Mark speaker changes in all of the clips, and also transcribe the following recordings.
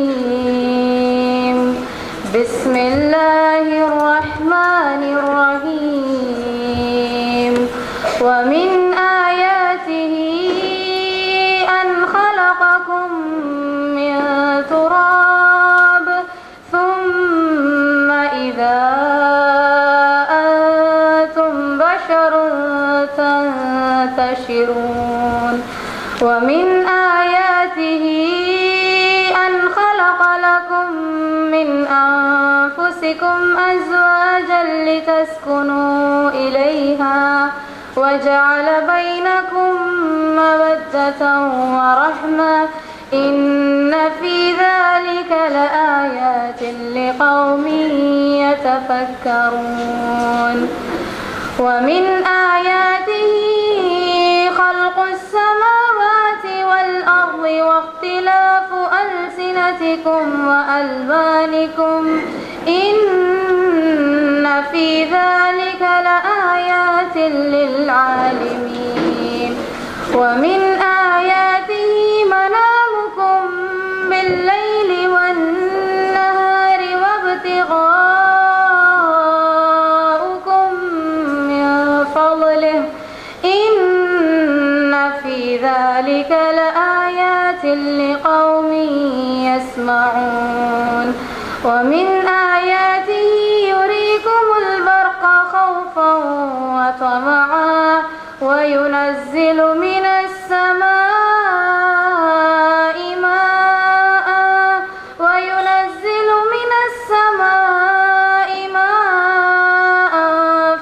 Speaker 1: الرجيم بسم الله الرحمن الرحيم ومن آياته أن خلقكم من تراب ثم إذا أنتم بشر تنتشرون ومن آياته أن خلق لكم من أنفسكم أزواجا لتسكنوا إليها وجعل بينكم مودة ورحمة إن في ذلك لآيات لقوم يتفكرون ومن آياته خلق السماوات والأرض واختلاف ألسنتكم وألوانكم إن في ذلك لآيات للعالمين ومن آياته منامكم بالليل والنهار وابتغاؤكم من فضله إن في ذلك لآيات لقوم يسمعون ومن آياته يريكم البرق خوفا وطمعا وينزل من السماء ماء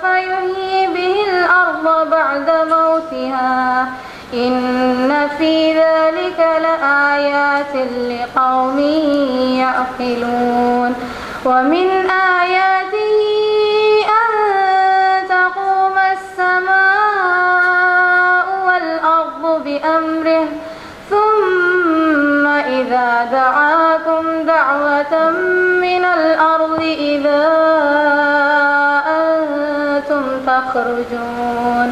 Speaker 1: فيحيي به الأرض بعد موتها إن في ذلك لآيات لقوم يعقلون ومن آياته أن تقوم السماء والأرض بأمره ثم إذا دعاكم دعوة من الأرض إذا أنتم تخرجون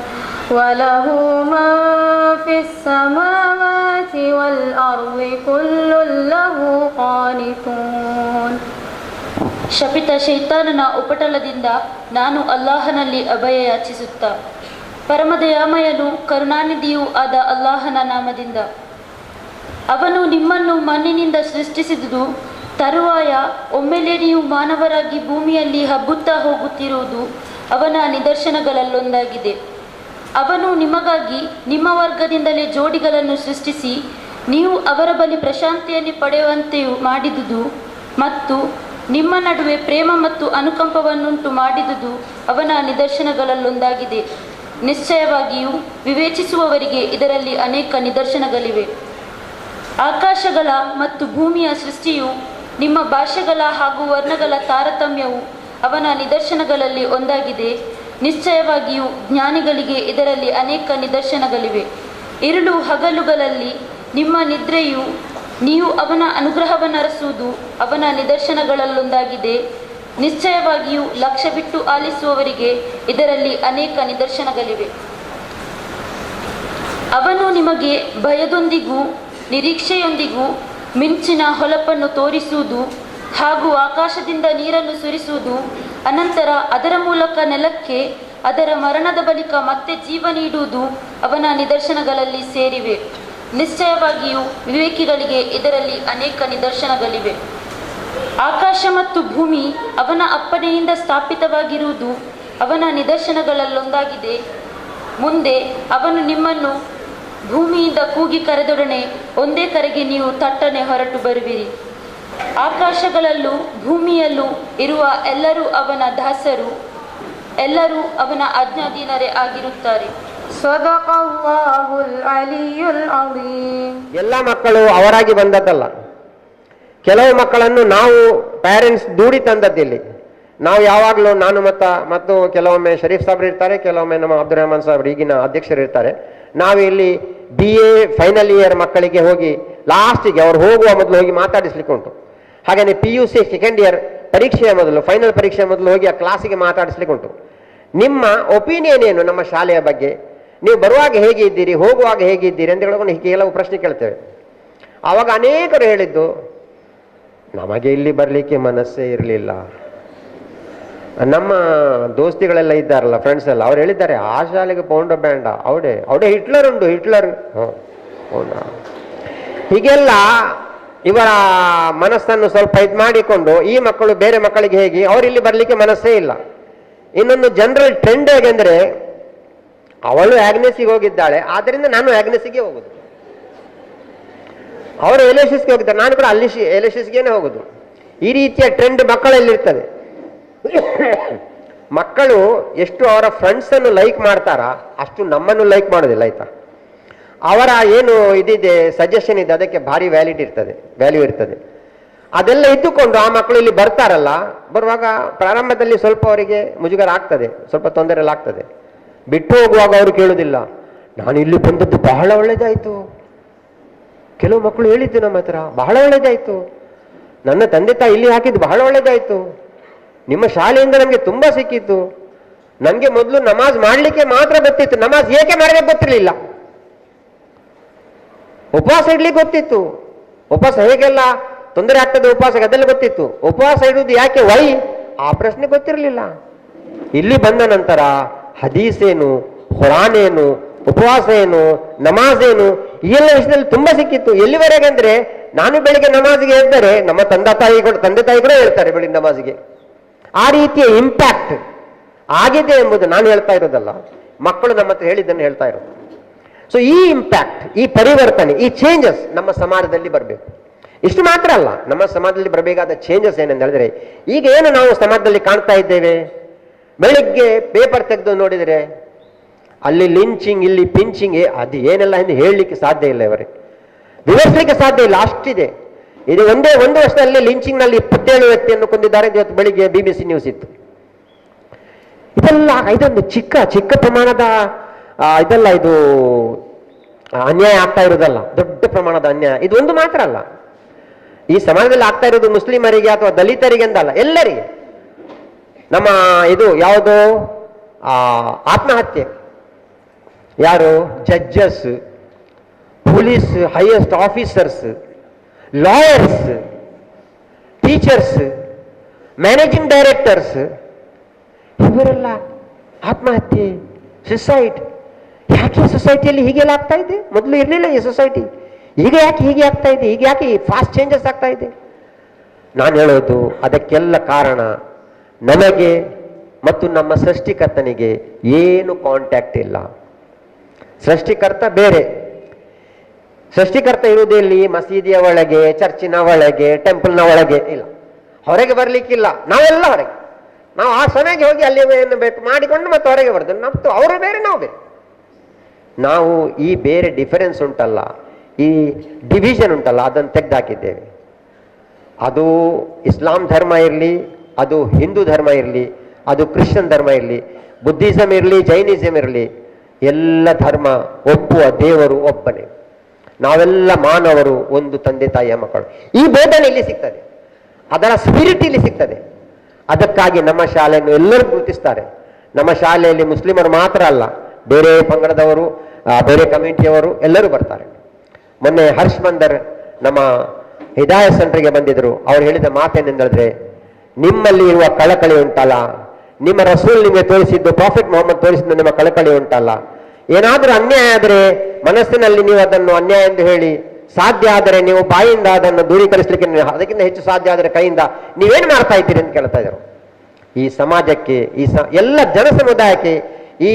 Speaker 1: وله من في السماوات والأرض كل له قانتون.
Speaker 2: ಶಪಿತ ಶೈತಾನನ ಉಪಟಳದಿಂದ ನಾನು ಅಲ್ಲಾಹನಲ್ಲಿ ಅಭಯ ಯಾಚಿಸುತ್ತಾ ಪರಮದಯಾಮಯನು ಕರುಣಾನಿಧಿಯೂ ಆದ ಅಲ್ಲಾಹನ ನಾಮದಿಂದ. ಅವನು ನಿಮ್ಮನ್ನು ಮಣ್ಣಿನಿಂದ ಸೃಷ್ಟಿಸಿದುದು, ತರುವಾಯ ಒಮ್ಮೆಲೆ ನೀವು ಮಾನವರಾಗಿ ಭೂಮಿಯಲ್ಲಿ ಹಬ್ಬುತ್ತಾ ಹೋಗುತ್ತಿರುವುದು ಅವನ ನಿದರ್ಶನಗಳಲ್ಲೊಂದಾಗಿದೆ. ಅವನು ನಿಮಗಾಗಿ ನಿಮ್ಮ ವರ್ಗದಿಂದಲೇ ಜೋಡಿಗಳನ್ನು ಸೃಷ್ಟಿಸಿ ನೀವು ಅವರ ಬಳಿ ಪ್ರಶಾಂತಿಯನ್ನು ಪಡೆಯುವಂತೆಯೂ ಮಾಡಿದುದು ಮತ್ತು ನಿಮ್ಮ ನಡುವೆ ಪ್ರೇಮ ಮತ್ತು ಅನುಕಂಪವನ್ನುಂಟು ಮಾಡಿದುದು ಅವನ ನಿದರ್ಶನಗಳಲ್ಲೊಂದಾಗಿದೆ. ನಿಶ್ಚಯವಾಗಿಯೂ ವಿವೇಚಿಸುವವರಿಗೆ ಇದರಲ್ಲಿ ಅನೇಕ ನಿದರ್ಶನಗಳಿವೆ. ಆಕಾಶಗಳ ಮತ್ತು ಭೂಮಿಯ ಸೃಷ್ಟಿಯು, ನಿಮ್ಮ ಭಾಷೆಗಳ ಹಾಗೂ ವರ್ಣಗಳ ತಾರತಮ್ಯವು ಅವನ ನಿದರ್ಶನಗಳಲ್ಲಿ ಒಂದಾಗಿದೆ. ನಿಶ್ಚಯವಾಗಿಯೂ ಜ್ಞಾನಿಗಳಿಗೆ ಇದರಲ್ಲಿ ಅನೇಕ ನಿದರ್ಶನಗಳಿವೆ. ಇರುಳು ಹಗಲುಗಳಲ್ಲಿ ನಿಮ್ಮ ನಿದ್ರೆಯು ನೀವು ಅವನ ಅನುಗ್ರಹವನ್ನರಸುವುದು ಅವನ ನಿದರ್ಶನಗಳಲ್ಲೊಂದಾಗಿದೆ. ನಿಶ್ಚಯವಾಗಿಯೂ ಲಕ್ಷ್ಯ ಬಿಟ್ಟು ಆಲಿಸುವವರಿಗೆ ಇದರಲ್ಲಿ ಅನೇಕ ನಿದರ್ಶನಗಳಿವೆ. ಅವನು ನಿಮಗೆ ಭಯದೊಂದಿಗೂ ನಿರೀಕ್ಷೆಯೊಂದಿಗೂ ಮಿಂಚಿನ ಹೊಳಪನ್ನು ತೋರಿಸುವುದು ಹಾಗೂ ಆಕಾಶದಿಂದ ನೀರನ್ನು ಸುರಿಸುವುದು, ಅನಂತರ ಅದರ ಮೂಲಕ ನೆಲಕ್ಕೆ ಅದರ ಮರಣದ ಬಳಿಕ ಮತ್ತೆ ಜೀವ ನೀಡುವುದು ಅವನ ನಿದರ್ಶನಗಳಲ್ಲಿ ಸೇರಿವೆ. ನಿಶ್ಚಯವಾಗಿಯೂ ವಿವೇಕಿಗಳಿಗೆ ಇದರಲ್ಲಿ ಅನೇಕ ನಿದರ್ಶನಗಳಿವೆ. ಆಕಾಶ ಮತ್ತು ಭೂಮಿ ಅವನ ಅಪ್ಪಣೆಯಿಂದ ಸ್ಥಾಪಿತವಾಗಿರುವುದು ಅವನ ನಿದರ್ಶನಗಳಲ್ಲೊಂದಾಗಿದೆ. ಮುಂದೆ ಅವನು ನಿಮ್ಮನ್ನು ಭೂಮಿಯಿಂದ ಕೂಗಿ ಕರೆದೊಡನೆ ಒಂದೇ ಕರೆಗೆ ನೀವು ತಟ್ಟನೆ ಹೊರಟು ಬರುವಿರಿ. ಆಕಾಶಗಳಲ್ಲೂ ಭೂಮಿಯಲ್ಲೂ ಇರುವ ಎಲ್ಲರೂ ಅವನ ದಾಸರು, ಎಲ್ಲರೂ ಅವನ ಆಜ್ಞಾಧೀನರೇ ಆಗಿರುತ್ತಾರೆ.
Speaker 3: ಎಲ್ಲ ಮಕ್ಕಳು ಅವರಾಗಿ ಬಂದದ್ದಲ್ಲ. ಕೆಲವು ಮಕ್ಕಳನ್ನು ನಾವು ಪ್ಯಾರೆಂಟ್ಸ್ ದೂಡಿ ತಂದದ್ದಿಲ್ಲಿ. ನಾವು ಯಾವಾಗಲೂ ನಾನು ಮತ್ತು ಕೆಲವೊಮ್ಮೆ ಶರೀಫ್ ಸಾಬ್ರು ಇರ್ತಾರೆ, ಕೆಲವೊಮ್ಮೆ ನಮ್ಮ ಅಬ್ದುಲ್ ರಹಮಾನ್ ಸಾಬ್ರು ಈಗಿನ ಅಧ್ಯಕ್ಷರು ಇರ್ತಾರೆ. ನಾವು ಇಲ್ಲಿ BA ಫೈನಲ್ ಇಯರ್ ಮಕ್ಕಳಿಗೆ ಹೋಗಿ ಲಾಸ್ಟಿಗೆ ಅವ್ರು ಹೋಗುವ ಮೊದಲು ಹೋಗಿ ಮಾತಾಡಿಸ್ಲಿಕ್ಕೆ ಉಂಟು. ಹಾಗೆಯೇ PUC ಸೆಕೆಂಡ್ ಇಯರ್ ಪರೀಕ್ಷೆಯ ಮೊದಲು, ಫೈನಲ್ ಪರೀಕ್ಷೆಯ ಮೊದಲು ಹೋಗಿ ಆ ಕ್ಲಾಸಿಗೆ ಮಾತಾಡಿಸ್ಲಿಕ್ಕೆ ಉಂಟು. ನಿಮ್ಮ ಒಪಿನಿಯನ್ ಏನು ನಮ್ಮ ಶಾಲೆಯ ಬಗ್ಗೆ? ನೀವು ಬರುವಾಗ ಹೇಗಿದ್ದೀರಿ, ಹೋಗುವಾಗ ಹೇಗಿದ್ದೀರಿ ಅಂತ ಹೇಳ್ಕೊಂಡು ಕೆಲವು ಪ್ರಶ್ನೆ ಕೇಳ್ತೇವೆ. ಆವಾಗ ಅನೇಕರು ಹೇಳಿದ್ದು, ನಮಗೆ ಇಲ್ಲಿ ಬರಲಿಕ್ಕೆ ಮನಸ್ಸೇ ಇರಲಿಲ್ಲ. ನಮ್ಮ ದೋಸ್ತಿಗಳೆಲ್ಲ ಇದ್ದಾರಲ್ಲ, ಫ್ರೆಂಡ್ಸ್ ಎಲ್ಲ, ಅವ್ರು ಹೇಳಿದ್ದಾರೆ ಆ ಶಾಲೆಗೆ ಪೌಂಡ ಬೇಡ, ಅವಡೆ ಹಿಟ್ಲರ್ ಉಂಟು, ಹಿಟ್ಲರ್. ಹೀಗೆಲ್ಲ ಇವರ ಮನಸ್ಸನ್ನು ಸ್ವಲ್ಪ ಇದು ಮಾಡಿಕೊಂಡು ಈ ಮಕ್ಕಳು ಬೇರೆ ಮಕ್ಕಳಿಗೆ ಹೇಗೆ ಅವರಿಲ್ಲಿ ಬರಲಿಕ್ಕೆ ಮನಸ್ಸೇ ಇಲ್ಲ. ಇನ್ನೊಂದು ಜನರಲ್ ಟ್ರೆಂಡ್ ಹೇಗೆಂದ್ರೆ, ಅವಳು ಆಗ್ನೆಸ್ಸಿಗೆ ಹೋಗಿದ್ದಾಳೆ, ಆದ್ದರಿಂದ ನಾನು ಆಗ್ನೆಸ್ಸಿಗೆ ಹೋಗುದು. ಅವರು ಎಲೆಸಿಸ್ಗೆ ಹೋಗಿದ್ದಾರೆ, ನಾನು ಕೂಡ ಅಲ್ಲಿ ಎಲೆಸಿಸ್ಗೇನೆ ಹೋಗುದು. ಈ ರೀತಿಯ ಟ್ರೆಂಡ್ ಮಕ್ಕಳಲ್ಲಿರ್ತದೆ. ಮಕ್ಕಳು ಎಷ್ಟು ಅವರ ಫ್ರೆಂಡ್ಸ್ ಅನ್ನು ಲೈಕ್ ಮಾಡ್ತಾರ, ಅಷ್ಟು ನಮ್ಮನ್ನು ಲೈಕ್ ಮಾಡೋದಿಲ್ಲ, ಆಯ್ತಾ. ಅವರ ಏನು ಇದಿದೆ, ಸಜೆಷನ್ ಇದೆ, ಅದಕ್ಕೆ ಭಾರಿ ವ್ಯಾಲ್ಯೂ ಇರ್ತದೆ. ಅದೆಲ್ಲ ಇದ್ದುಕೊಂಡು ಆ ಮಕ್ಕಳು ಇಲ್ಲಿ ಬರ್ತಾರಲ್ಲ, ಬರುವಾಗ ಪ್ರಾರಂಭದಲ್ಲಿ ಸ್ವಲ್ಪ ಅವರಿಗೆ ಮುಜುಗರ ಆಗ್ತದೆ, ಸ್ವಲ್ಪ ತೊಂದರೆ ಎಲ್ಲ ಆಗ್ತದೆ. ಬಿಟ್ಟು ಹೋಗುವಾಗ ಅವರು ಕೇಳುವುದಿಲ್ಲ, ನಾನು ಇಲ್ಲಿ ಬಂದದ್ದು ಬಹಳ ಒಳ್ಳೇದಾಯ್ತು. ಕೆಲವು ಮಕ್ಕಳು ಹೇಳಿದ್ದು ನಮ್ಮ ಹತ್ರ, ಬಹಳ ಒಳ್ಳೇದಾಯ್ತು, ನನ್ನ ತಂದೆ ತಾಯಿ ಇಲ್ಲಿ ಹಾಕಿದ್ದು ಬಹಳ ಒಳ್ಳೇದಾಯ್ತು, ನಿಮ್ಮ ಶಾಲೆಯಿಂದ ನಮಗೆ ತುಂಬಾ ಸಿಕ್ಕಿತ್ತು, ನನಗೆ ಮೊದಲು ನಮಾಜ್ ಮಾಡಲಿಕ್ಕೆ ಮಾತ್ರ ಗೊತ್ತಿತ್ತು, ನಮಾಜ್ ಏಕೆ ಮಾಡಬೇಕು ಗೊತ್ತಿರಲಿಲ್ಲ, ಉಪವಾಸ ಇಡ್ಲಿಕ್ಕೆ ಗೊತ್ತಿತ್ತು, ಉಪವಾಸ ಹೇಗೆಲ್ಲ ತೊಂದರೆ ಆಗ್ತದೆ ಉಪವಾಸಕ್ಕೆ ಅದೆಲ್ಲ ಗೊತ್ತಿತ್ತು, ಉಪವಾಸ ಇಡುವುದು ಯಾಕೆ, ವೈ, ಆ ಪ್ರಶ್ನೆ ಗೊತ್ತಿರಲಿಲ್ಲ. ಇಲ್ಲಿ ಬಂದ ನಂತರ ಹದೀಸ್ ಏನು, ಖುರಾನ್ ಏನು, ಉಪವಾಸ ಏನು, ನಮಾಜ್ ಏನು, ಈ ಎಲ್ಲ ವಿಷಯದಲ್ಲಿ ತುಂಬಾ ಸಿಕ್ಕಿತ್ತು. ಎಲ್ಲಿವರೆಗೆ ಅಂದ್ರೆ, ನಾನು ಬೆಳಿಗ್ಗೆ ನಮಾಜಿಗೆ ಹೇಳ್ತಾರೆ, ನಮ್ಮ ತಂದೆ ತಾಯಿ ಕೂಡ ಹೇಳ್ತಾರೆ ಬೆಳಿಗ್ಗೆ ನಮಾಜಿಗೆ. ಆ ರೀತಿಯ ಇಂಪ್ಯಾಕ್ಟ್ ಆಗಿದೆ ಎಂಬುದು ನಾನು ಹೇಳ್ತಾ ಇರೋದಲ್ಲ, ಮಕ್ಕಳು ನಮ್ಮ ಹತ್ರ ಹೇಳಿದ್ದನ್ನು ಹೇಳ್ತಾ ಇರೋದು. ಸೊ ಈ ಇಂಪ್ಯಾಕ್ಟ್, ಈ ಪರಿವರ್ತನೆ, ಈ ಚೇಂಜಸ್ ನಮ್ಮ ಸಮಾಜದಲ್ಲಿ ಬರಬೇಕು. ಇಷ್ಟು ಮಾತ್ರ ಅಲ್ಲ, ನಮ್ಮ ಸಮಾಜದಲ್ಲಿ ಬರಬೇಕಾದ ಚೇಂಜಸ್ ಏನಂತ ಹೇಳಿದ್ರೆ, ಈಗ ಏನು ನಾವು ಸಮಾಜದಲ್ಲಿ ಕಾಣ್ತಾ ಇದ್ದೇವೆ, ಬೆಳಿಗ್ಗೆ ಪೇಪರ್ ತೆಗೆದು ನೋಡಿದರೆ ಅಲ್ಲಿ ಲಿಂಚಿಂಗ್, ಇಲ್ಲಿ ಪಿಂಚಿಂಗ್, ಅದು ಏನೆಲ್ಲ ಎಂದು ಹೇಳಲಿಕ್ಕೆ ಸಾಧ್ಯ ಇಲ್ಲ, ಇವರಿಗೆ ವಿವರಿಸಲಿಕ್ಕೆ ಸಾಧ್ಯ ಇಲ್ಲ, ಅಷ್ಟಿದೆ. ಇದು ಒಂದು ವರ್ಷದಲ್ಲಿ ಲಿಂಚಿಂಗ್ ನಲ್ಲಿ 27 ವ್ಯಕ್ತಿಯನ್ನು ಕೊಂದಿದ್ದಾರೆ. ಇವತ್ತು ಬೆಳಿಗ್ಗೆ BBC ನ್ಯೂಸ್ ಇತ್ತು. ಇದೊಂದು ಚಿಕ್ಕ ಪ್ರಮಾಣದ ಇದೆಲ್ಲ, ಇದು ಅನ್ಯಾಯ ಆಗ್ತಾ ಇರೋದಲ್ಲ, ದೊಡ್ಡ ಪ್ರಮಾಣದ ಅನ್ಯಾಯ. ಇದು ಒಂದು ಮಾತ್ರ ಅಲ್ಲ, ಈ ಸಮಾಜದಲ್ಲಿ ಆಗ್ತಾ ಇರೋದು ಮುಸ್ಲಿಮರಿಗೆ ಅಥವಾ ದಲಿತರಿಗೆ ಅಂತಲ್ಲ, ಎಲ್ಲರಿಗೆ. ನಮ್ಮ ಇದು ಯಾವುದು ಆತ್ಮಹತ್ಯೆ, ಯಾರು judges, police highest officers, lawyers, teachers, managing directors, ಇವರೆಲ್ಲ ಆತ್ಮಹತ್ಯೆ, ಸುಸೈಡ್. ಯಾಕೆ ಸೊಸೈಟಿಯಲ್ಲಿ ಹೀಗೆಲ್ಲ ಆಗ್ತಾ ಇದೆ? ಮೊದಲು ಇರಲಿಲ್ಲ ಈ ಸೊಸೈಟಿ, ಈಗ ಯಾಕೆ ಹೀಗೆ ಆಗ್ತಾ ಇದೆ? ಈಗ ಯಾಕೆ ಫಾಸ್ಟ್ ಚೇಂಜಸ್ ಆಗ್ತಾ ಇದೆ? ನಾನು ಹೇಳೋದು, ಅದಕ್ಕೆಲ್ಲ ಕಾರಣ ನಮಗೆ ಮತ್ತು ನಮ್ಮ ಸೃಷ್ಟಿಕರ್ತನಿಗೆ ಏನು ಕಾಂಟ್ಯಾಕ್ಟ್ ಇಲ್ಲ. ಸೃಷ್ಟಿಕರ್ತ ಬೇರೆ, ಸೃಷ್ಟಿಕರ್ತ ಇರುವುದಲ್ಲಿ ಮಸೀದಿಯ ಒಳಗೆ, ಚರ್ಚಿನ ಒಳಗೆ, ಟೆಂಪಲ್ನ ಒಳಗೆ ಇಲ್ಲ, ಹೊರಗೆ ಬರ್ಲಿಕ್ಕಿಲ್ಲ. ನಾವೆಲ್ಲ ಹೊರಗೆ, ನಾವು ಆ ಸಮಯಕ್ಕೆ ಹೋಗಿ ಅಲ್ಲಿ ಏನು ಬೇಕು ಮಾಡಿಕೊಂಡು ಮತ್ತೆ ಹೊರಗೆ ಬರ್ತೇವೆ. ಮತ್ತು ಅವರು ಬೇರೆ, ನಾವು ಬೇರೆ. ನಾವು ಈ ಬೇರೆ ಡಿಫರೆನ್ಸ್ ಉಂಟಲ್ಲ, ಈ ಡಿವಿಷನ್ ಉಂಟಲ್ಲ, ಅದನ್ನು ತೆಗೆದಾಕಿದ್ದೇವೆ. ಅದು ಇಸ್ಲಾಂ ಧರ್ಮ ಇರಲಿ, ಅದು ಹಿಂದೂ ಧರ್ಮ ಇರಲಿ, ಅದು ಕ್ರಿಶ್ಚಿಯನ್ ಧರ್ಮ ಇರಲಿ, ಬುದ್ಧಿಸಮ್ ಇರಲಿ, ಜೈನಿಸಮ್ ಇರಲಿ, ಎಲ್ಲ ಧರ್ಮ ಒಪ್ಪುವ ದೇವರು ಒಬ್ಬನೇ. ನಾವೆಲ್ಲ ಮಾನವರು, ಒಂದು ತಂದೆ ತಾಯಿಯ ಮಕ್ಕಳು. ಈ ಬೋಧನೆ ಇಲ್ಲಿ ಸಿಗ್ತದೆ, ಅದರ ಸ್ಪಿರಿಟ್ ಇಲ್ಲಿ ಸಿಗ್ತದೆ. ಅದಕ್ಕಾಗಿ ನಮ್ಮ ಶಾಲೆಯನ್ನು ಎಲ್ಲರೂ ಗುರುತಿಸ್ತಾರೆ. ನಮ್ಮ ಶಾಲೆಯಲ್ಲಿ ಮುಸ್ಲಿಮರು ಮಾತ್ರ ಅಲ್ಲ, ಬೇರೆ ಪಂಗಡದವರು, ಬೇರೆ ಕಮ್ಯುನಿಟಿಯವರು ಎಲ್ಲರೂ ಬರ್ತಾರೆ. ಮೊನ್ನೆ ಹರ್ಷ್ ಬಂದರ್ ನಮ್ಮ ಹಿದಾಯ ಸೆಂಟರ್ಗೆ ಬಂದಿದ್ರು. ಅವ್ರು ಹೇಳಿದ ಮಾತೇನೆಂದ್ರೆ, ನಿಮ್ಮಲ್ಲಿ ಇರುವ ಕಳಕಳಿ ಉಂಟಲ್ಲ, ನಿಮ್ಮ ರಸೂಲ್ ನಿಮಗೆ ತೋರಿಸಿದ್ದು, ಪ್ರಾಫಿಟ್ ಮೊಹಮ್ಮದ್ ತೋರಿಸಿದ್ದು ನಿಮ್ಮ ಕಳಕಳಿ ಉಂಟಲ್ಲ, ಏನಾದರೂ ಅನ್ಯಾಯ ಆದರೆ ಮನಸ್ಸಿನಲ್ಲಿ ನೀವು ಅದನ್ನು ಅನ್ಯಾಯ ಎಂದು ಹೇಳಿ, ಸಾಧ್ಯ ಆದರೆ ನೀವು ಬಾಯಿಂದ ಅದನ್ನು ದೂರೀಕರಿಸಲಿಕ್ಕೆ, ಅದಕ್ಕಿಂತ ಹೆಚ್ಚು ಸಾಧ್ಯ ಆದರೆ ಕೈಯಿಂದ ನೀವೇನು ಮಾಡ್ತಾ ಇದ್ದೀರಿ ಅಂತ ಕೇಳ್ತಾ ಇದ್ರು. ಈ ಸಮಾಜಕ್ಕೆ, ಎಲ್ಲ ಜನ ಸಮುದಾಯಕ್ಕೆ, ಈ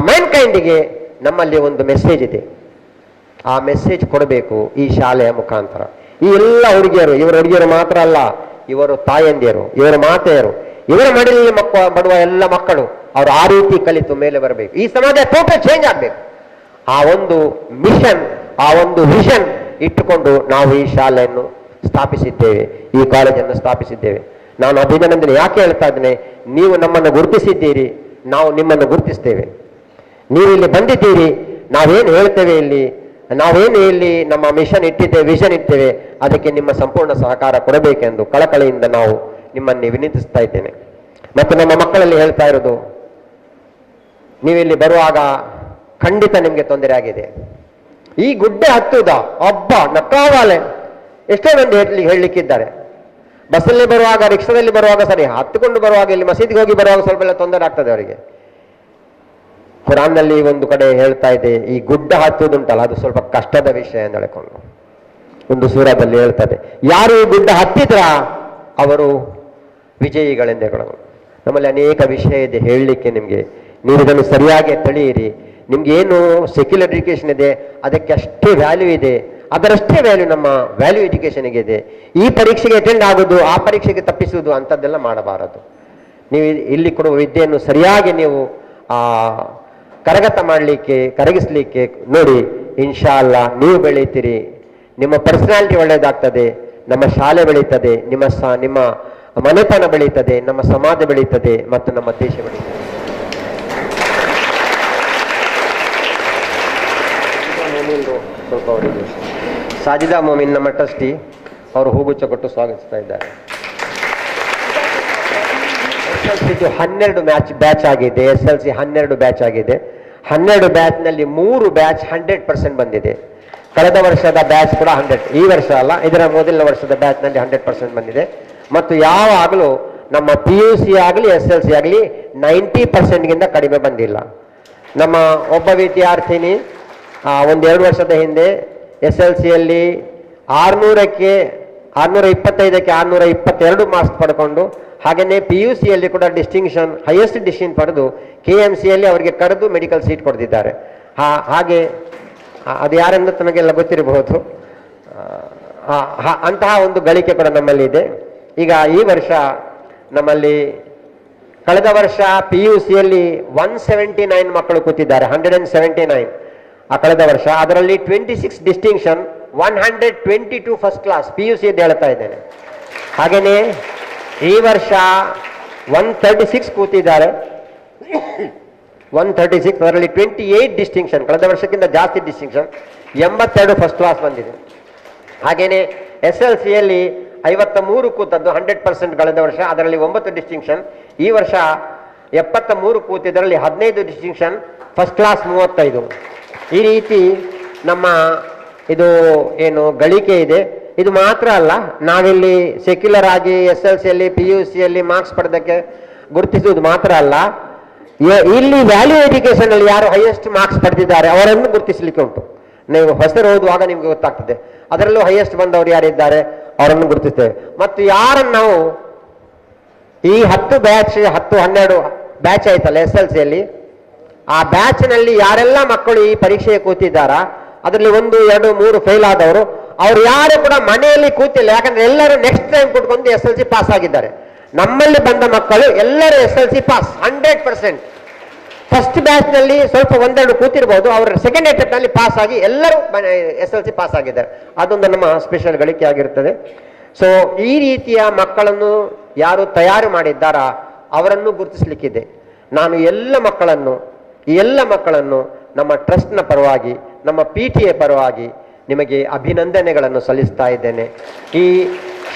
Speaker 3: ಮ್ಯಾನ್ಕೈಂಡಿಗೆ ನಮ್ಮಲ್ಲಿ ಒಂದು ಮೆಸೇಜ್ ಇದೆ. ಆ ಮೆಸೇಜ್ ಕೊಡಬೇಕು ಈ ಶಾಲೆಯ ಮುಖಾಂತರ. ಈ ಎಲ್ಲ ಹುಡುಗಿಯರು, ಇವರ ಹುಡುಗಿಯರು ಮಾತ್ರ ಅಲ್ಲ, ಇವರು ತಾಯಂದಿಯರು, ಇವರ ಮಾತೆಯರು, ಇವರ ಮಡಿಲಲ್ಲಿ ಬಡುವ ಎಲ್ಲ ಮಕ್ಕಳು, ಅವರು ಆ ರೀತಿ ಕಲಿತು ಮೇಲೆ ಬರಬೇಕು. ಈ ಸಮಾಜ ಟೋಟಲ್ ಚೇಂಜ್ ಆಗಬೇಕು. ಆ ಒಂದು ಮಿಷನ್, ಆ ಒಂದು ವಿಷನ್ ಇಟ್ಟುಕೊಂಡು ನಾವು ಈ ಶಾಲೆಯನ್ನು ಸ್ಥಾಪಿಸಿದ್ದೇವೆ, ಈ ಕಾಲೇಜನ್ನು ಸ್ಥಾಪಿಸಿದ್ದೇವೆ. ನಾನು ಅಭಿನಂದನೆ ಯಾಕೆ ಹೇಳ್ತಾ ಇದ್ದೇನೆ, ನೀವು ನಮ್ಮನ್ನು ಗುರುತಿಸಿದ್ದೀರಿ, ನಾವು ನಿಮ್ಮನ್ನು ಗುರುತಿಸ್ತೇವೆ. ನೀವು ಇಲ್ಲಿ ಬಂದಿದ್ದೀರಿ, ನಾವೇನು ಹೇಳ್ತೇವೆ ಇಲ್ಲಿ, ನಾವೇನು ಇಲ್ಲಿ ನಮ್ಮ ಮಿಷನ್ ಇಟ್ಟಿದ್ದೇವೆ, ವಿಷನ್ ಇರ್ತೇವೆ, ಅದಕ್ಕೆ ನಿಮ್ಮ ಸಂಪೂರ್ಣ ಸಹಕಾರ ಕೊಡಬೇಕೆಂದು ಕಳಕಳಿಯಿಂದ ನಾವು ನಿಮ್ಮನ್ನು ವಿನಂತಿಸ್ತಾ ಇದ್ದೇನೆ. ಮತ್ತು ನಮ್ಮ ಮಕ್ಕಳಲ್ಲಿ ಹೇಳ್ತಾ ಇರೋದು, ನೀವಿಲ್ಲಿ ಬರುವಾಗ ಖಂಡಿತ ನಿಮಗೆ ತೊಂದರೆ ಆಗಿದೆ. ಈ ಗುಡ್ಡೆ ಹತ್ತುದ ಅಬ್ಬ ನಕ್ಕಾವಾಲೆ ಎಷ್ಟೋ ಮಂದಿ ಹೇಳಲಿಕ್ಕಿದ್ದಾರೆ. ಬಸ್ಸಲ್ಲಿ ಬರುವಾಗ, ರಿಕ್ಷಾದಲ್ಲಿ ಬರುವಾಗ ಸರಿ, ಹತ್ತುಕೊಂಡು ಬರುವಾಗ, ಇಲ್ಲಿ ಮಸೀದಿಗೆ ಹೋಗಿ ಬರುವಾಗ ಸ್ವಲ್ಪ ಎಲ್ಲ ತೊಂದರೆ ಆಗ್ತದೆ ಅವರಿಗೆ. ಕುರಾನ್ನಲ್ಲಿ ಒಂದು ಕಡೆ ಹೇಳ್ತಾ ಇದೆ, ಈ ಗುಡ್ಡ ಹತ್ತುವುದುಂಟಲ್ಲ ಅದು ಸ್ವಲ್ಪ ಕಷ್ಟದ ವಿಷಯ ಅಂತ ಹೇಳ್ಕೊಂಡು ಒಂದು ಸೂರದಲ್ಲಿ ಹೇಳ್ತದೆ. ಯಾರು ಈ ಗುಡ್ಡ ಹತ್ತಿದ್ರ ಅವರು ವಿಜಯಿಗಳೆಂದೇ ಹೇಳೋದು. ನಮ್ಮಲ್ಲಿ ಅನೇಕ ವಿಷಯ ಇದೆ ಹೇಳಲಿಕ್ಕೆ ನಿಮಗೆ. ನೀವು ಇದನ್ನು ಸರಿಯಾಗಿ ತಿಳಿಯಿರಿ. ನಿಮ್ಗೆ ಏನು ಸೆಕ್ಯುಲರ್ ಎಜುಕೇಶನ್ ಇದೆ ಅದಕ್ಕೆ ಅಷ್ಟೇ ವ್ಯಾಲ್ಯೂ ಇದೆ, ಅದರಷ್ಟೇ ವ್ಯಾಲ್ಯೂ ನಮ್ಮ ವ್ಯಾಲ್ಯೂ ಎಜುಕೇಶನ್ಗೆ ಇದೆ. ಈ ಪರೀಕ್ಷೆಗೆ ಅಟೆಂಡ್ ಆಗೋದು, ಆ ಪರೀಕ್ಷೆಗೆ ತಪ್ಪಿಸುವುದು ಅಂಥದ್ದೆಲ್ಲ ಮಾಡಬಾರದು. ನೀವು ಇಲ್ಲಿ ಕೊಡುವ ವಿದ್ಯೆಯನ್ನು ಸರಿಯಾಗಿ ನೀವು ಕರಗತ ಮಾಡಲಿಕ್ಕೆ, ಕರಗಿಸ್ಲಿಕ್ಕೆ ನೋಡಿ. ಇನ್ಶಾ ಅಲ್ಲಾ ನೀವು ಬೆಳೀತೀರಿ, ನಿಮ್ಮ ಪರ್ಸನಾಲಿಟಿ ಒಳ್ಳೆಯದಾಗ್ತದೆ, ನಮ್ಮ ಶಾಲೆ ಬೆಳೀತದೆ, ನಿಮ್ಮ ಮನೆತನ ಬೆಳೀತದೆ, ನಮ್ಮ ಸಮಾಜ ಬೆಳೀತದೆ ಮತ್ತು ನಮ್ಮ ದೇಶ ಬೆಳೀತದೆ. ಸ್ವಲ್ಪ ಅವರಿಗೆ ಸಾಜಿದಾ ಮೊಮಿನ್ ನಮ್ಮ ಟ್ರಸ್ಟಿ ಅವರು ಹೂಗುಚ್ಚ ಕೊಟ್ಟು ಸ್ವಾಗತಿಸ್ತಾ ಇದ್ದಾರೆ. SLC 12 ಬ್ಯಾಚ್ ಆಗಿದೆ. SLC 12 ಬ್ಯಾಚ್ ಆಗಿದೆ. 12 ಬ್ಯಾಚ್ನಲ್ಲಿ 3 ಬ್ಯಾಚ್ 100% ಬಂದಿದೆ. ಕಳೆದ ವರ್ಷದ ಬ್ಯಾಚ್ ಕೂಡ 100, ಈ ವರ್ಷ ಅಲ್ಲ, ಇದರ ಮೊದಲನೇ ವರ್ಷದ ಬ್ಯಾಚ್ನಲ್ಲಿ 100% ಬಂದಿದೆ. ಮತ್ತು ಯಾವಾಗಲೂ ನಮ್ಮ PUC ಆಗಲಿ SLC ಆಗಲಿ 90%ಗಿಂತ ಕಡಿಮೆ ಬಂದಿಲ್ಲ. ನಮ್ಮ ಒಬ್ಬ ವಿದ್ಯಾರ್ಥಿನಿ 1-2 ವರ್ಷದ ಹಿಂದೆ SLCಯಲ್ಲಿ 600ಕ್ಕೆ 625ಕ್ಕೆ 622 ಮಾರ್ಕ್ಸ್ ಪಡ್ಕೊಂಡು, ಹಾಗೆಯೇ PUCಯಲ್ಲಿ ಕೂಡ ಡಿಸ್ಟಿಂಕ್ಷನ್, ಹೈಯೆಸ್ಟ್ ಡಿಸ್ಟಿಂಕ್ಷನ್ ಪಡೆದು KMCಯಲ್ಲಿ ಅವರಿಗೆ ಕರೆದು ಮೆಡಿಕಲ್ ಸೀಟ್ ಕೊಡ್ತಿದ್ದಾರೆ. ಹಾಗೆ ಅದು ಯಾರೆಂದು ತಮಗೆಲ್ಲ ಗೊತ್ತಿರಬಹುದು. ಅಂತಹ ಒಂದು ಗಳಿಕೆ ಕೂಡ ನಮ್ಮಲ್ಲಿ ಇದೆ. ಈಗ ಈ ವರ್ಷ ನಮ್ಮಲ್ಲಿ, ಕಳೆದ ವರ್ಷ PUCಯಲ್ಲಿ 179 ಮಕ್ಕಳು ಕೂತಿದ್ದಾರೆ, 179 ಕಳೆದ ವರ್ಷ. ಅದರಲ್ಲಿ 26 ಡಿಸ್ಟಿಂಕ್ಷನ್, 122 ಫಸ್ಟ್ ಕ್ಲಾಸ್, PUC ಅಂತ ಹೇಳ್ತಾ ಇದ್ದೇನೆ. ಹಾಗೆಯೇ ಈ ವರ್ಷ 136 ಕೂತಿದ್ದಾರೆ, 136, ಅದರಲ್ಲಿ 28 ಡಿಸ್ಟಿಂಕ್ಷನ್, ಕಳೆದ ವರ್ಷಕ್ಕಿಂತ ಜಾಸ್ತಿ ಡಿಸ್ಟಿಂಕ್ಷನ್, 82 ಫಸ್ಟ್ ಕ್ಲಾಸ್ ಬಂದಿದೆ. ಹಾಗೆಯೇ SLCಯಲ್ಲಿ 53 ಕೂತದ್ದು, 100% ಕಳೆದ ವರ್ಷ, ಅದರಲ್ಲಿ 9 ಡಿಸ್ಟಿಂಕ್ಷನ್. ಈ ವರ್ಷ 73 ಕೂತಿದ್ದರಲ್ಲಿ 15 ಡಿಸ್ಟಿಂಕ್ಷನ್, ಫಸ್ಟ್ ಕ್ಲಾಸ್ 35. ಈ ರೀತಿ ನಮ್ಮ ಇದು ಏನು ಗಳಿಕೆ ಇದೆ. ಇದು ಮಾತ್ರ ಅಲ್ಲ, ನಾವಿಲ್ಲಿ ಸೆಕ್ಯುಲರ್ ಆಗಿ SLCಯಲ್ಲಿ PUCಯಲ್ಲಿ ಮಾರ್ಕ್ಸ್ ಪಡೆದಕ್ಕೆ ಗುರುತಿಸುವುದು ಮಾತ್ರ ಅಲ್ಲ, ಇಲ್ಲಿ ವ್ಯಾಲ್ಯೂ ಎಜುಕೇಶನ್ ಅಲ್ಲಿ ಯಾರು ಹೈಯೆಸ್ಟ್ ಮಾರ್ಕ್ಸ್ ಪಡೆದಿದ್ದಾರೆ ಅವರನ್ನು ಗುರುತಿಸಲಿಕ್ಕೆ ಉಂಟು. ನೀವು ಹೆಸರು ಓದುವಾಗ ನಿಮ್ಗೆ ಗೊತ್ತಾಗ್ತದೆ, ಅದರಲ್ಲೂ ಹೈಯೆಸ್ಟ್ ಬಂದವರು ಯಾರಿದ್ದಾರೆ ಅವರನ್ನು ಗುರುತಿಸ್ತೇವೆ. ಮತ್ತು ಯಾರನ್ನು ನಾವು ಈ 10 ಬ್ಯಾಚ್ 10-12 ಬ್ಯಾಚ್ ಆಯ್ತಲ್ಲ SLCಯಲ್ಲಿ, ಆ ಬ್ಯಾಚ್ನಲ್ಲಿ ಯಾರೆಲ್ಲ ಮಕ್ಕಳು ಈ ಪರೀಕ್ಷೆಗೆ ಕೂತಿದ್ದಾರಾ, ಅದರಲ್ಲಿ 1, 2, 3 ಫೇಲ್ ಆದವರು, ಅವ್ರು ಯಾರು ಕೂಡ ಮನೆಯಲ್ಲಿ ಕೂತಿಲ್ಲ. ಯಾಕಂದ್ರೆ ಎಲ್ಲರೂ ನೆಕ್ಸ್ಟ್ ಟೈಮ್ ಕೂತ್ಕೊಂಡು SLC ಪಾಸ್ ಆಗಿದ್ದಾರೆ. ನಮ್ಮಲ್ಲಿ ಬಂದ ಮಕ್ಕಳು ಎಲ್ಲರೂ SLC ಪಾಸ್ 100%. ಫಸ್ಟ್ ಬ್ಯಾಚ್ನಲ್ಲಿ ಸ್ವಲ್ಪ 1-2 ಕೂತಿರ್ಬೋದು, ಅವರು ಸೆಕೆಂಡ್ ಅಟೆಂಪ್ಟ್ ನಲ್ಲಿ ಪಾಸ್ ಆಗಿ ಎಲ್ಲರೂ SLC ಪಾಸ್ ಆಗಿದ್ದಾರೆ. ಅದೊಂದು ನಮ್ಮ ಸ್ಪೆಷಲ್ ಗಳಿಕೆ ಆಗಿರ್ತದೆ. ಸೊ ಈ ರೀತಿಯ ಮಕ್ಕಳನ್ನು ಯಾರು ತಯಾರು ಮಾಡಿದ್ದಾರಾ ಅವರನ್ನು ಗುರುತಿಸಲಿಕ್ಕಿದೆ. ನಾನು ಈ ಎಲ್ಲ ಮಕ್ಕಳನ್ನು ನಮ್ಮ ಟ್ರಸ್ಟ್ನ ಪರವಾಗಿ, ನಮ್ಮ PTA ಪರವಾಗಿ ನಿಮಗೆ ಅಭಿನಂದನೆಗಳನ್ನು ಸಲ್ಲಿಸ್ತಾ ಇದ್ದೇನೆ. ಈ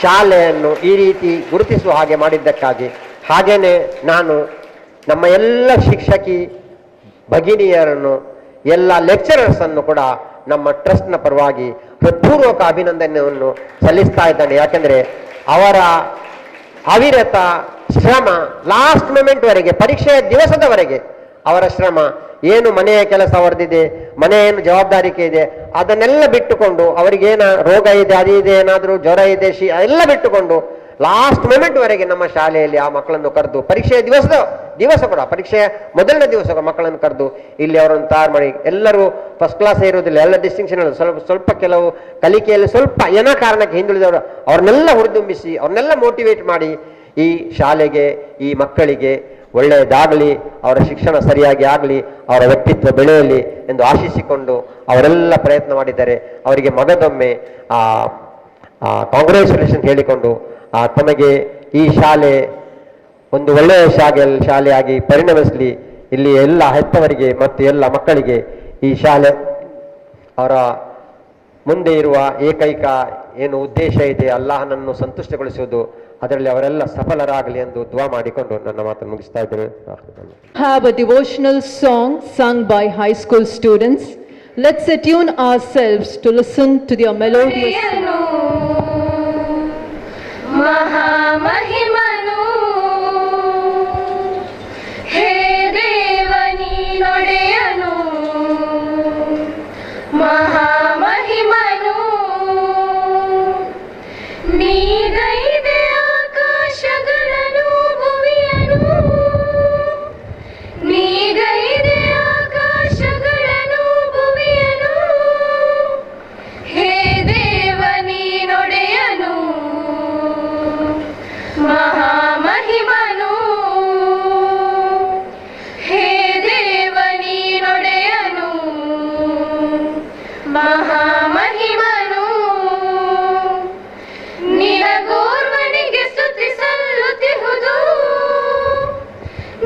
Speaker 3: ಶಾಲೆಯನ್ನು ಈ ರೀತಿ ಗುರುತಿಸುವ ಹಾಗೆ ಮಾಡಿದ್ದಕ್ಕಾಗಿ. ಹಾಗೇನೆ ನಾನು ನಮ್ಮ ಎಲ್ಲ ಶಿಕ್ಷಕಿ ಭಗಿನಿಯರನ್ನು, ಎಲ್ಲ ಲೆಕ್ಚರರ್ಸ್ ಅನ್ನು ಕೂಡ ನಮ್ಮ ಟ್ರಸ್ಟ್ನ ಪರವಾಗಿ ಹೃತ್ಪೂರ್ವಕ ಅಭಿನಂದನೆಯನ್ನು ಸಲ್ಲಿಸ್ತಾ ಇದ್ದೇನೆ. ಯಾಕೆಂದ್ರೆ ಅವರ ಅವಿರತ ಶ್ರಮ, ಲಾಸ್ಟ್ ಮೊಮೆಂಟ್ ವರೆಗೆ, ಪರೀಕ್ಷೆಯ ದಿವಸದವರೆಗೆ ಅವರ ಶ್ರಮ, ಏನು ಮನೆಯ ಕೆಲಸ ಅವರದಿದೆ, ಮನೆಯ ಏನು ಜವಾಬ್ದಾರಿಕೆ ಇದೆ, ಅದನ್ನೆಲ್ಲ ಬಿಟ್ಟುಕೊಂಡು, ಅವರಿಗೇನ ರೋಗ ಇದೆ, ಅದು ಇದೆ, ಏನಾದರೂ ಜ್ವರ ಇದೆ, ಎಲ್ಲ ಬಿಟ್ಟುಕೊಂಡು ಲಾಸ್ಟ್ ಮೊಮೆಂಟ್ ವರೆಗೆ ನಮ್ಮ ಶಾಲೆಯಲ್ಲಿ ಆ ಮಕ್ಕಳನ್ನು ಕರೆದು, ಪರೀಕ್ಷೆಯ ದಿವಸ ಕೂಡ, ಪರೀಕ್ಷೆಯ ಮೊದಲನೇ ದಿವಸ ಮಕ್ಕಳನ್ನು ಕರೆದು ಇಲ್ಲಿ ಅವರನ್ನು ತಯಾರು ಮಾಡಿ, ಎಲ್ಲರೂ ಫಸ್ಟ್ ಕ್ಲಾಸ್ ಇರೋದಿಲ್ಲ, ಎಲ್ಲ ಡಿಸ್ಟಿಂಕ್ಷನ್ ಸ್ವಲ್ಪ ಕೆಲವು ಕಲಿಕೆಯಲ್ಲಿ ಸ್ವಲ್ಪ ಏನೋ ಕಾರಣಕ್ಕೆ ಹಿಂದುಳಿದವರು, ಅವ್ರನ್ನೆಲ್ಲ ಹುರಿದುಂಬಿಸಿ, ಅವ್ರನ್ನೆಲ್ಲ ಮೋಟಿವೇಟ್ ಮಾಡಿ ಈ ಶಾಲೆಗೆ, ಈ ಮಕ್ಕಳಿಗೆ ಒಳ್ಳೆಯದಾಗಲಿ, ಅವರ ಶಿಕ್ಷಣ ಸರಿಯಾಗಿ ಆಗಲಿ, ಅವರ ವ್ಯಕ್ತಿತ್ವ ಬೆಳೆಯಲಿ ಎಂದು ಆಶಿಸಿಕೊಂಡು ಅವರೆಲ್ಲ ಪ್ರಯತ್ನ ಮಾಡಿದ್ದಾರೆ. ಅವರಿಗೆ ಮಗದೊಮ್ಮೆ ಕಾಂಗ್ರ್ಯಾಚುಲೇಷನ್ ಹೇಳಿಕೊಂಡು ತಮಗೆ ಈ ಶಾಲೆ ಒಂದು ಒಳ್ಳೆಯ ಶಾಲೆಯಾಗಿ ಪರಿಣಮಿಸಲಿ. ಇಲ್ಲಿ ಎಲ್ಲ ಹೆತ್ತವರಿಗೆ ಮತ್ತು ಎಲ್ಲ ಮಕ್ಕಳಿಗೆ ಈ ಶಾಲೆ ಅವರ ಮುಂದೆ ಇರುವ ಏಕೈಕ ಏನು ಉದ್ದೇಶ ಇದೆ, ಅಲ್ಲಾಹನನ್ನು ಸಂತುಷ್ಟಗೊಳಿಸುವುದು, ಅದರಲ್ಲಿ ಅವರೆಲ್ಲ ಸಫಲರಾಗಲಿ ಎಂದು ದುವಾ ಮಾಡಿಕೊಂಡು ನನ್ನ ಮಾತನ್ನು ಮುಗಿಸ್ತಾ ಇದ್ದೇನೆ.
Speaker 4: Have a devotional song sung by high school students Let's attune ourselves to listen to their melodious
Speaker 1: ಒಡೆಯನು, ಮಹಾಮಹಿಮನು, ಹೇ ದೇವ ನೀನೊಡೆಯನು, ಮಹಾಮಹಿಮನು, ನೀಗೈದೆ ಆಕಾಶಗಳನ್ನು ಭುವಿಯನು, ನೀಗೈದೆ ಆಕಾಶಗಳನ್ನು ಭುವಿಯನು, ಹೇ ದೇವ ನೀನೊಡೆಯನು, ಮಹಾಮಹಿಮನು, ಹೇ ದೇವ ನೀನೊಡೆಯನು, ಮಹಾಮಹಿಮನು, ನಿನಗೋರ್ವನಿಗೆ ಸ್ತುತಿ ಸಲ್ಲುತ್ತಿಹುದು,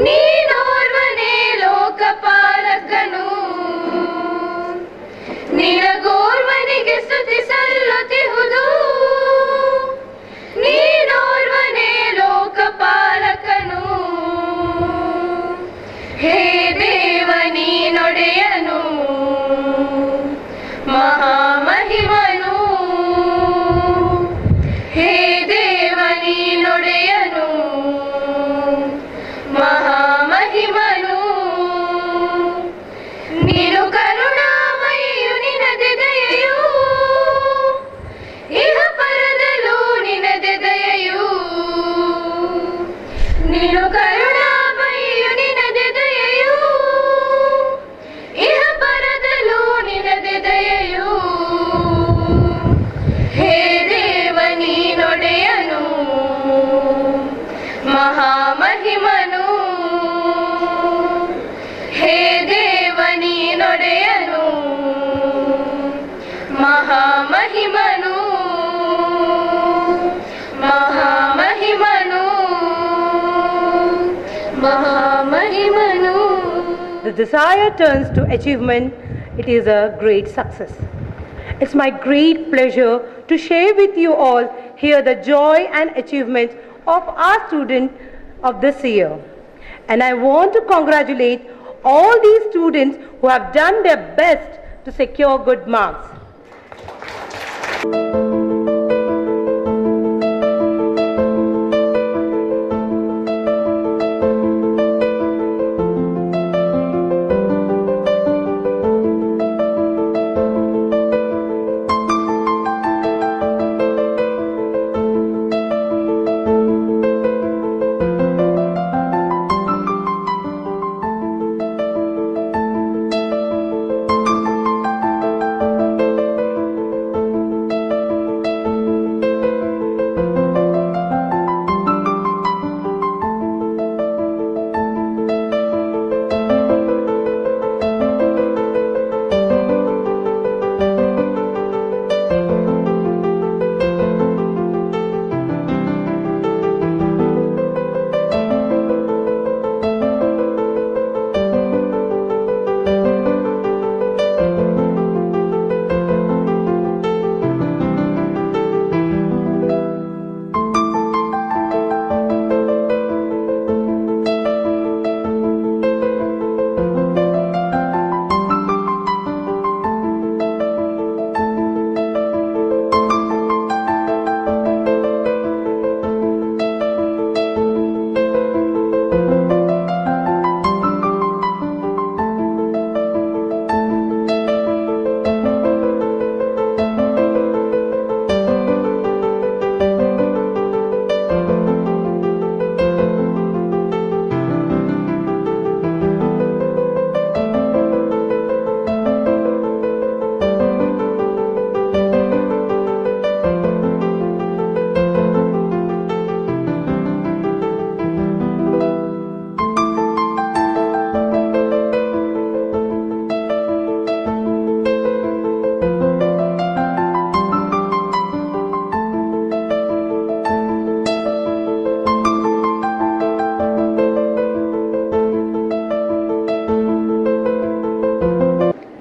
Speaker 1: ನೀನೋರ್ವನೇ ಲೋಕಪಾಲಕನು, ನಿನಗೋರ್ವನಿಗೆ ಸ್ತುತಿ ಸಲ್ಲುತ್ತಿಹುದು, ನೀನೋರ್ವನೇ ಲೋಕಪಾಲಕನು, ಹೇ ದೇವ ನೀನೊಡೆಯನು, ಮಹಾಮಹಿಮನು, ಹೇ ದೇವ ನೀನೊಡೆಯನು, ಮಹಾಮಹಿಮನು, ನೀನು ಕರುಣಾಮಯಿಯು ನಿನದೆ ದಯೆಯು, ಇಹ ಪರದಲ್ಲೂ ನಿನದೆ ದಯೆಯು, ನೀನು ಕರುಣಾಮಯಿಯು ನಿನದೆ ದಯೆಯು, ಇಹ ಪರದಲ್ಲೂ ನಿನದೆ ದಯೆಯು, ಹೇ ದೇವ ನೀನೊಡೆಯನು, ಮಹಾಮಹಿಮನು, ಹೇ ದೇವ ನೀನೊಡೆಯನು, ಮಹಾಮಹಿಮನು, ಮಹಾಮಹಿಮನು, ಮಹಾಮಹಿಮನು.
Speaker 5: The desire turns to achievement, it is a great success. It's my great pleasure to share with you all here the joy and achievement of our student of this year. And I want to congratulate all these students who have done their best to secure good marks.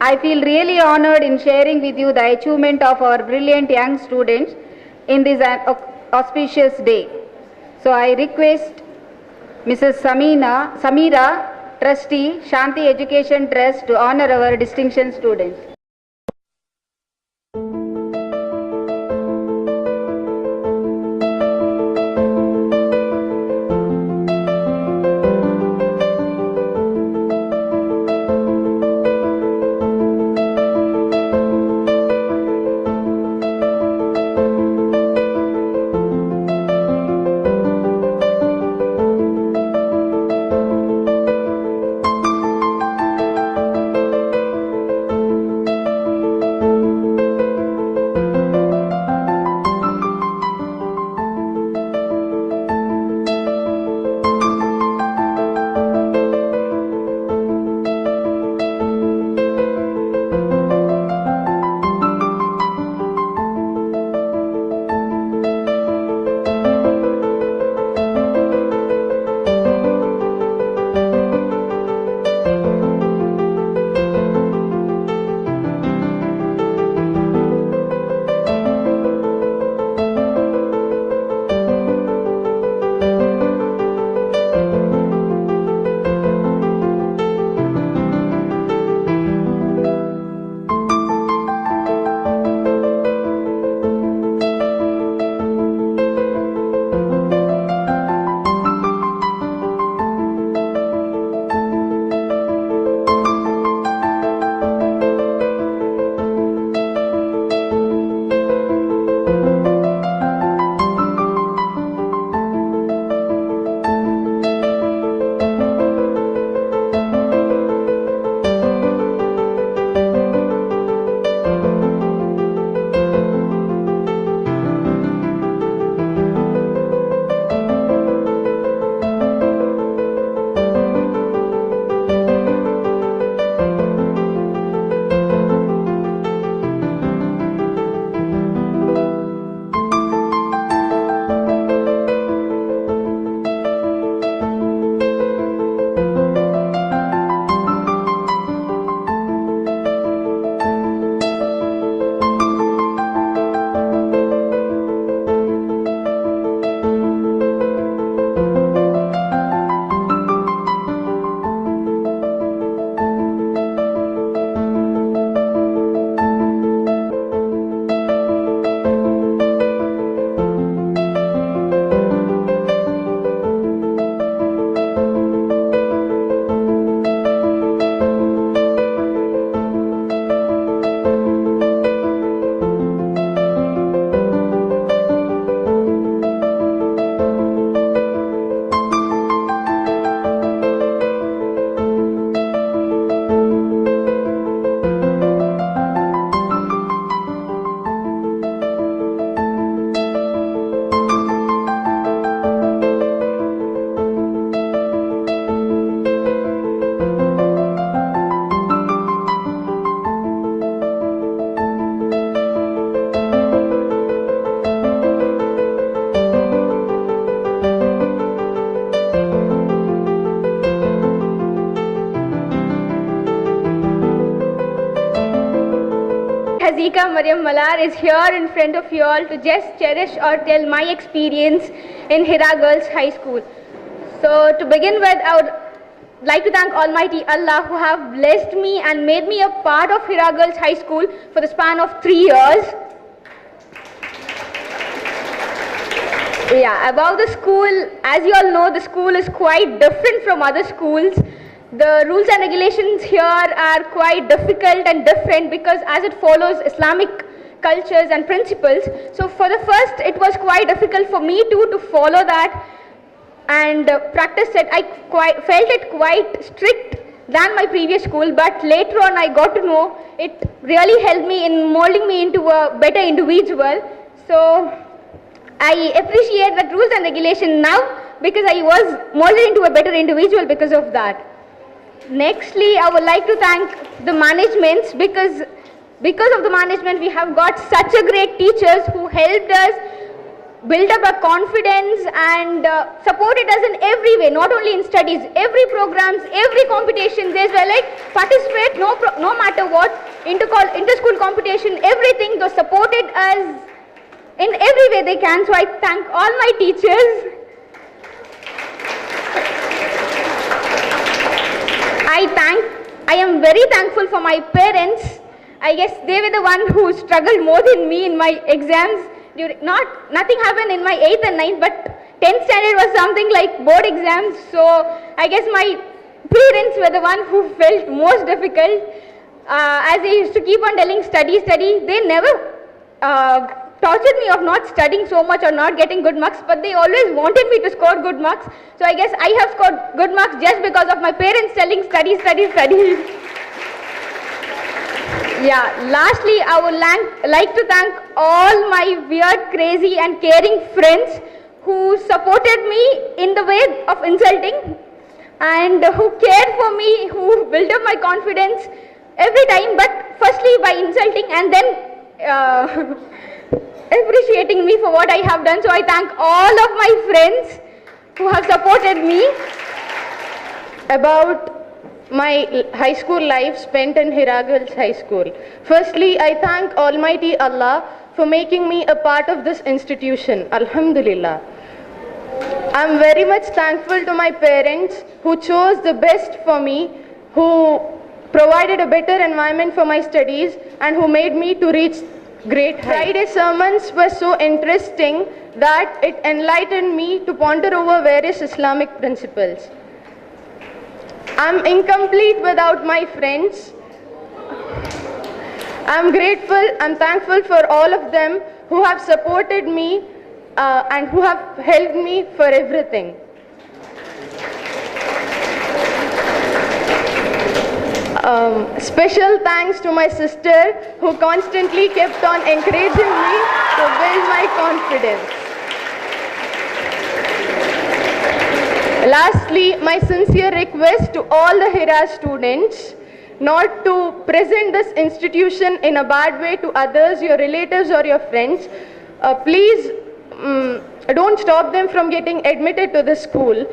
Speaker 6: I feel really honored in sharing with you the achievement of our brilliant young students in this auspicious day. So I request Mrs. Samira, Trustee, Shanti Education Trust to honor our distinguished students.
Speaker 7: Anika Mariam Malar is here in front of you all to just cherish or tell my experience in Hira Girls High School. So to begin with, I would like to thank Almighty Allah who have blessed me and made me a part of Hira Girls High School for the span of 3 years. Yeah, about the school, as you all know, the school is quite different from other schools. The rules and regulations here are quite difficult and different because as it follows Islamic cultures and principles. So for the first, it was quite difficult for me too to follow that and practice it. I felt it quite strict than my previous school, but later on I got to know it really helped me in molding me into a better individual. So I appreciate that rules and regulation now because I was molded into a better individual because of that. Nextly, I would like to thank the managements because of the management we have got such a great teachers who helped us build up our confidence and supported us in every way, not only in studies, every programs, every competitions, they were like participate no matter what, inter-school competition, everything, they supported us in every way they can. So I thank all my teachers. I am very thankful for my parents. I guess they were the one who struggled more than me in my exams. Nothing happened in my 8th and 9th, but 10th standard was something like board exams. So I guess my parents were the one who felt most difficult. As they used to keep on telling study, they never tortured me of not studying so much or not getting good marks, but they always wanted me to score good marks. So I guess I have scored good marks just because of my parents telling study. Yeah, lastly, I would like to thank all my weird, crazy and caring friends who supported me in the way of insulting and who cared for me, who built up my confidence every time, but firstly by insulting and then appreciating me for what I have done. So I thank all of my friends who have supported me.
Speaker 1: About my high school life spent in Hira Girls High School. Firstly, I thank Almighty Allah for making me a part of this institution. Alhamdulillah. I'm very much thankful to my parents who chose the best for me, who provided a better environment for my studies and who made me to reach great heights. Friday sermons were so interesting that it enlightened me to ponder over various Islamic principles. I'm incomplete without my friends. I'm grateful, I'm thankful for all of them who have supported me and who have helped me for everything. Special thanks to my sister who constantly kept on encouraging me to build my confidence. Lastly, my sincere request to all the Hira students not to present this institution in a bad way to others, your relatives or your friends. Please don't stop them from getting admitted to the school.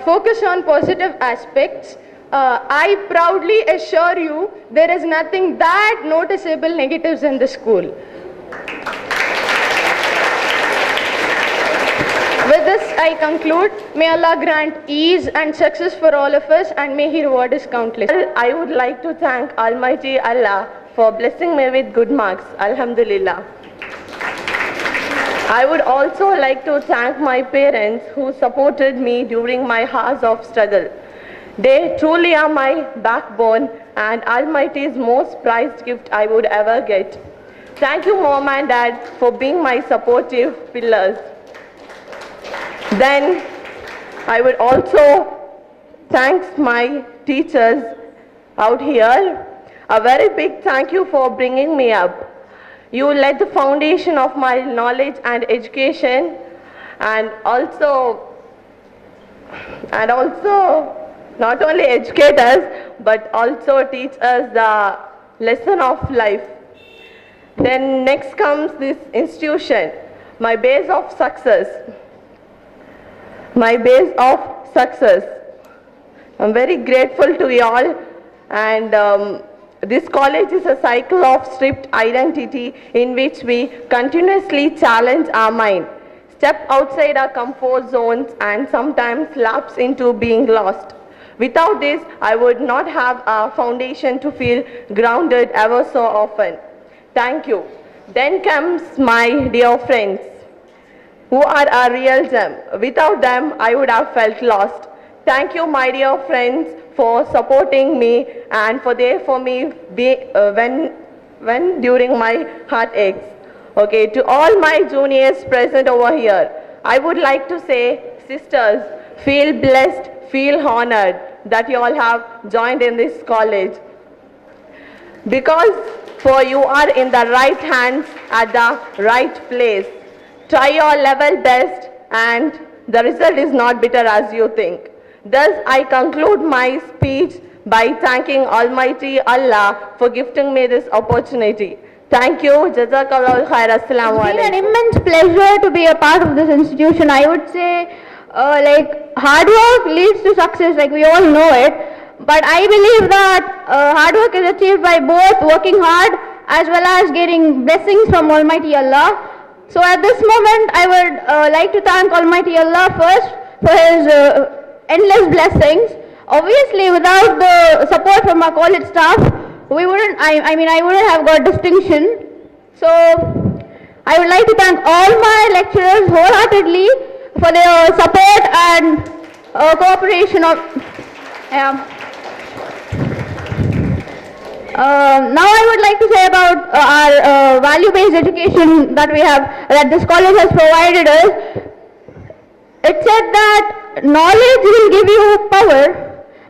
Speaker 1: Focus on positive aspects. I proudly assure you there is nothing that noticeable negatives in the school. With this, I conclude. May Allah grant ease and success for all of us and may He reward us countless. I would like to thank Almighty Allah for blessing me with good marks. Alhamdulillah. I would also like to thank my parents who supported me during my hours of struggle. They truly are my backbone and Almighty's most prized gift I would ever get. Thank you, Mom and Dad, for being my supportive pillars. Then I would also thank my teachers out here. A very big thank you for bringing me up. You laid the foundation of my knowledge and education and also not only educate us but also teach us the lesson of life. Then next comes this institution, my base of success. My base of success. I'm very grateful to you all and
Speaker 8: This college is a cycle of stripped identity in which we continuously challenge our mind, step outside our comfort zones, and sometimes lapse into being lost. Without this, I would not have a foundation to feel grounded ever so often. Thank you. Then comes my dear friends, who are a real gem. Without them, I would have felt lost. Thank you, my dear friends, for supporting me and for there for me when during my heartaches. Okay, to all my juniors present over here, I would like to say, sisters, feel blessed, feel honored that you all have joined in this college. Because for you are in the right hands at the right place. Try your level best and the result is not bitter as you think. Thus, I conclude my speech by thanking Almighty Allah for gifting me this opportunity. Thank you. Jazakallah khair. Assalamu alaikum.
Speaker 7: It's been an immense pleasure to be a part of this institution. I would say, hard work leads to success, like we all know it. But I believe that hard work is achieved by both working hard as well as getting blessings from Almighty Allah. So at this moment, I would like to thank Almighty Allah first for His endless blessings. Obviously, without the support from our college staff, we wouldn't, I wouldn't have got distinction. So I would like to thank all my lecturers wholeheartedly for their support and cooperation. Now I would like to say about our value-based education that this college has provided us. It said that knowledge will give you power,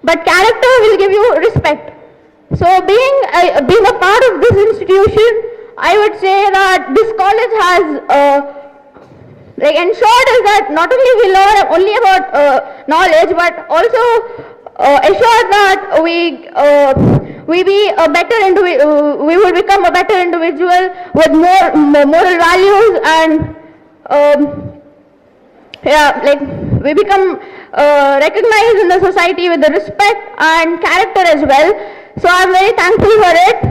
Speaker 7: but character will give you respect. So being a part of this institution, I would say that this college has ensured us that not only we learn only about knowledge, but also assured that we will become a better individual with more moral values and we become recognized in the society with the respect and character as well. So I'm very thankful for it.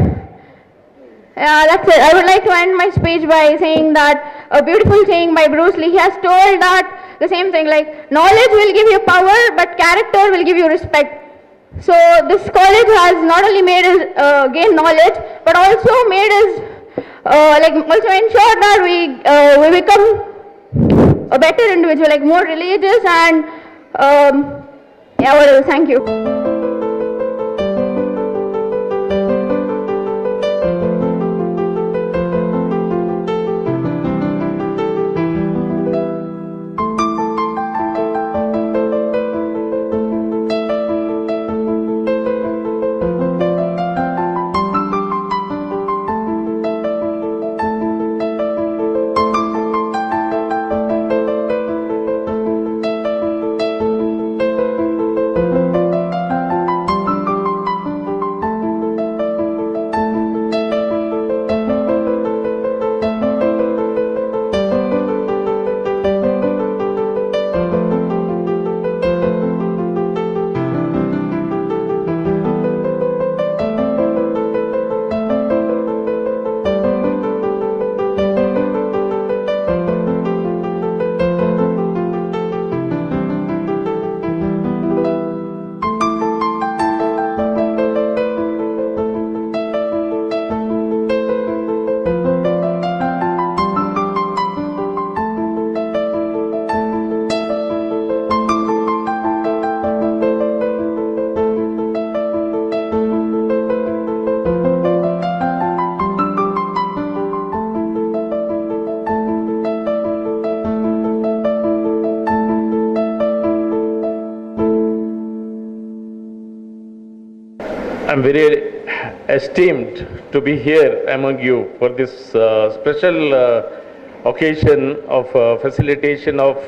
Speaker 7: That's it. I would like to end my speech by saying that a beautiful saying by Bruce Lee. He has told that the same thing, like knowledge will give you power, but character will give you respect. So this college has not only made us gain knowledge, but also made us also ensured that we become a better individual, like more religious and whatever. Thank you.
Speaker 9: I'm very esteemed to be here among you for this special occasion of facilitation of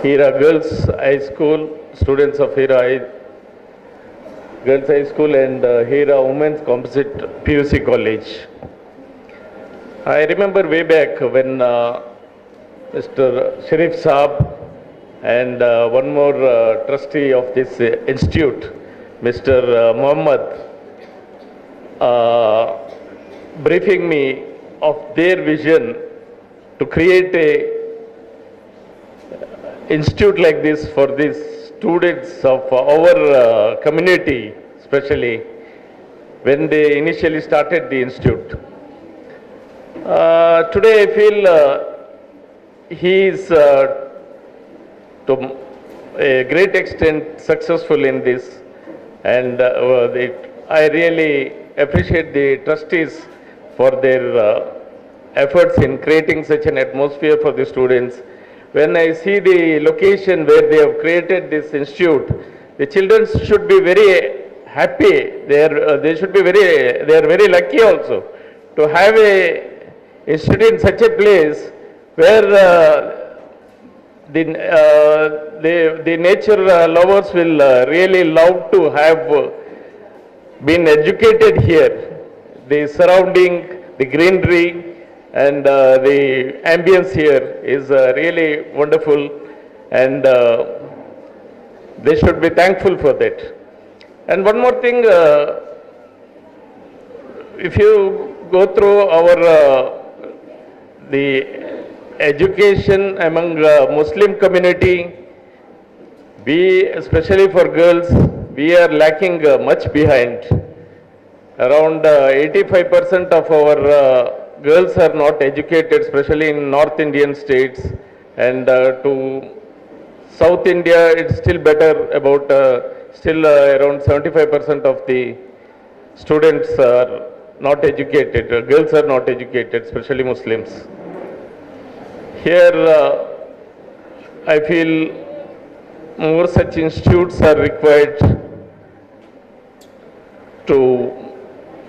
Speaker 9: Hira Girls High School, students of Hira Girls High School and Hira Women's Composite PUC College. I remember way back when Mr. Sharif Saab and one more trustee of this institute Mr. Mohammed, briefing me of their vision to create a institute like this for these students of our community, especially when they initially started the institute. Today I feel he is to a great extent successful in this, and I really appreciate the trustees for their efforts in creating such an atmosphere for the students. When I see the location where they have created this institute, the children should be very happy. They are very lucky also to have a institute in such a place where the nature lovers will really love to have been educated here. The surrounding, the greenery, and the ambience here is really wonderful, and they should be thankful for that. And one more thing, if you go through our the education among Muslim community, we, especially for girls, we are lacking much behind. Around 85% of our girls are not educated, especially in North Indian states, and to South India it's still better, about still around 75% of the students are not educated, girls are not educated, especially Muslims. Here I feel more such institutes are required to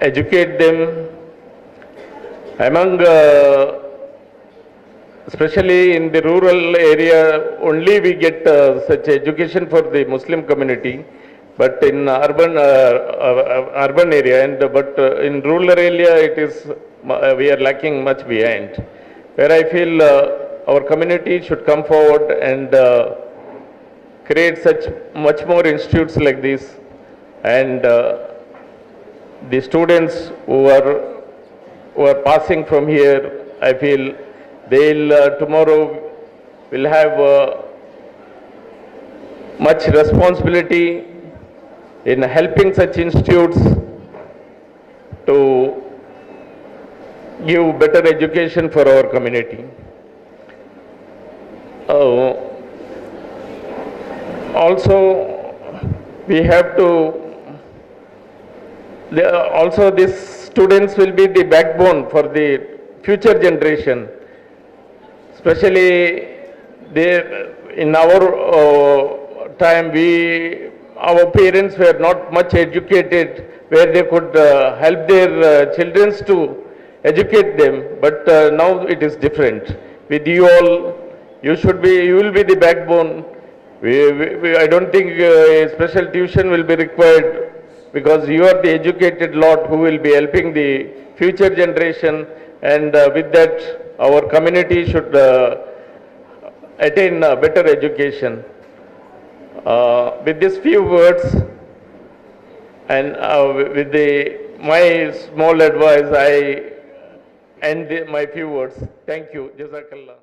Speaker 9: educate them. Among, especially in the rural area, only we get such education for the Muslim community, but in urban area, and but in rural area it is we are lacking much behind. Where I feel our community should come forward and create such much more institutes like this, and the students who are passing from here, I feel they'll tomorrow will have much responsibility in helping such institutes to give better education for our community. Also, we have to, also these students will be the backbone for the future generation. Especially in our time, our parents were not much educated, where they could help their children to educate them, but now it is different. With you all, you will be the backbone. I don't think a special tuition will be required, because you are the educated lot who will be helping the future generation, and with that our community should attain better education. With these few words and with my small advice, I end my few words. Thank you. Jazakallah.